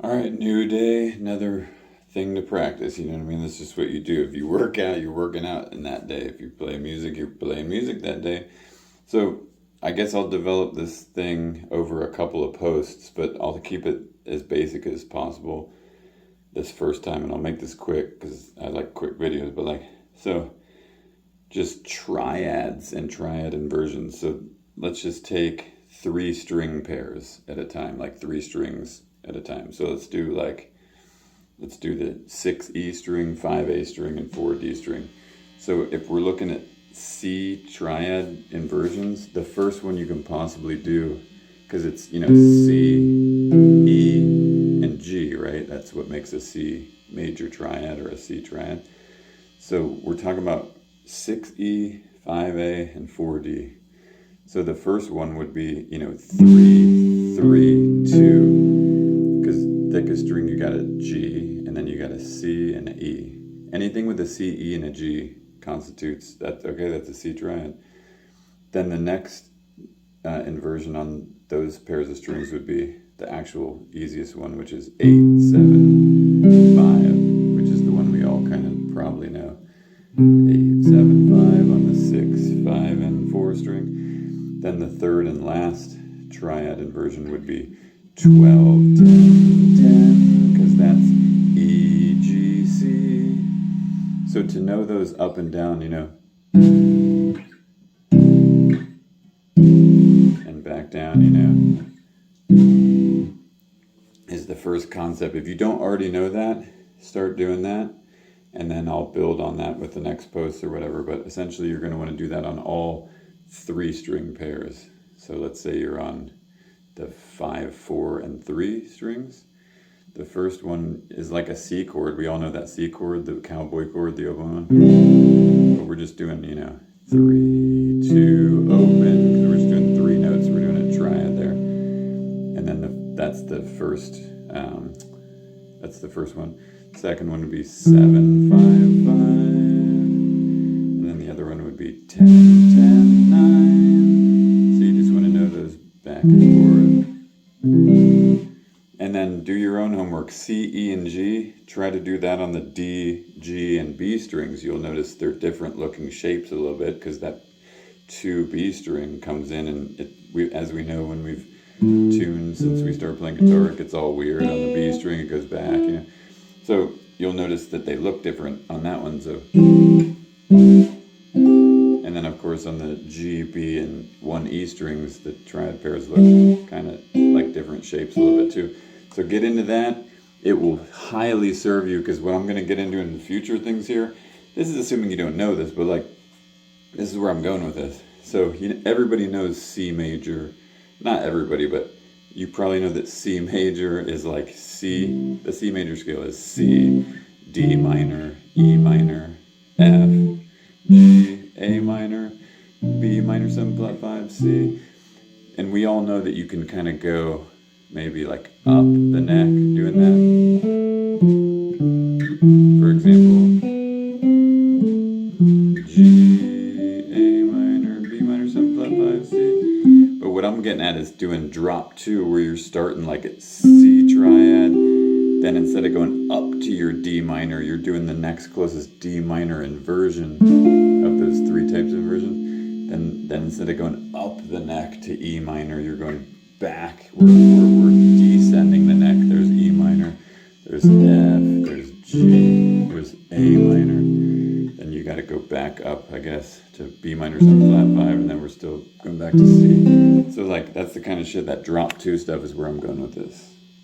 All right, new day, another thing to practice. You know what I mean? That's just what you do. If you work out, you're working out in that day. If you play music, you're playing music that day. So I guess I'll develop this thing over a couple of posts, but I'll keep it as basic as possible this first time, and I'll make this quick because I like quick videos. But so just triads and triad inversions. So let's just take 3 string pairs at a time, like 3 strings at a time. So let's do the 6E string, 5A string, and 4D string. So if we're looking at C triad inversions, the first one you can possibly do, because it's, C, E, and G, right? That's what makes a C major triad or a C triad. So we're talking about 6E, 5A, and 4D. So the first one would be, 3, 3, 2, because thickest string you got a G, and then you got a C and an E. Anything with a C, E, and a G constitutes that. Okay, that's a C triad. Then the next inversion on those pairs of strings would be the actual easiest one, which is 8, 7, 5, which is the one we all kind of probably know. 8, 7, 5 on the 6, 5, and 4 string. Then the third and last triad inversion would be 12, 10, 10, because that's E, G, C. So to know those up and down, and back down, is the first concept. If you don't already know that, start doing that, and then I'll build on that with the next post or whatever. But essentially, you're going to want to do that on all 3 string pairs. So let's say you're on the 5, 4, and 3 strings. The first one is like a C chord. We all know that C chord, the cowboy chord, the oboe one. But we're just doing, 3, 2, open, because we're just doing 3 notes. We're doing a triad there. And then that's the first one. Second one would be 7, 5, 5. And then the other one would be 10, 10, 9. So you just want to know those back and forth. And then do your own homework. C, E, and G. Try to do that on the D, G, and B strings. You'll notice they're different looking shapes a little bit because that 2B string comes in, and as we know, when we've tuned since we started playing guitar, it gets all weird. On the B string, it goes back. So you'll notice that they look different on that one. So, and then of course on the G, B, and 1E strings, the triad pairs look kind of like different shapes a little bit too. So get into that. It will highly serve you, because what I'm going to get into in the future things here, this is assuming you don't know this, but this is where I'm going with this. So everybody knows C major. Not everybody, but you probably know that C major is like C. The C major scale is C, D minor, E minor, F, G, A minor, B minor 7 flat 5, C. And we all know that you can kind of go maybe like up the neck doing that. For example, G, A minor, B minor 7 flat 5, C. But what I'm getting at is doing drop 2, where you're starting like at C triad. Then instead of going up to your D minor, you're doing the next closest D minor inversion of those 3 types of inversions. Then instead of going up the neck to E minor, you're going back. We're descending the neck. There's E minor, there's F, there's G, there's A minor. Then you got to go back up, I guess, to B minor 7 flat 5, and then we're still going back to C. So that's the kind of shit, that drop 2 stuff is where I'm going with this.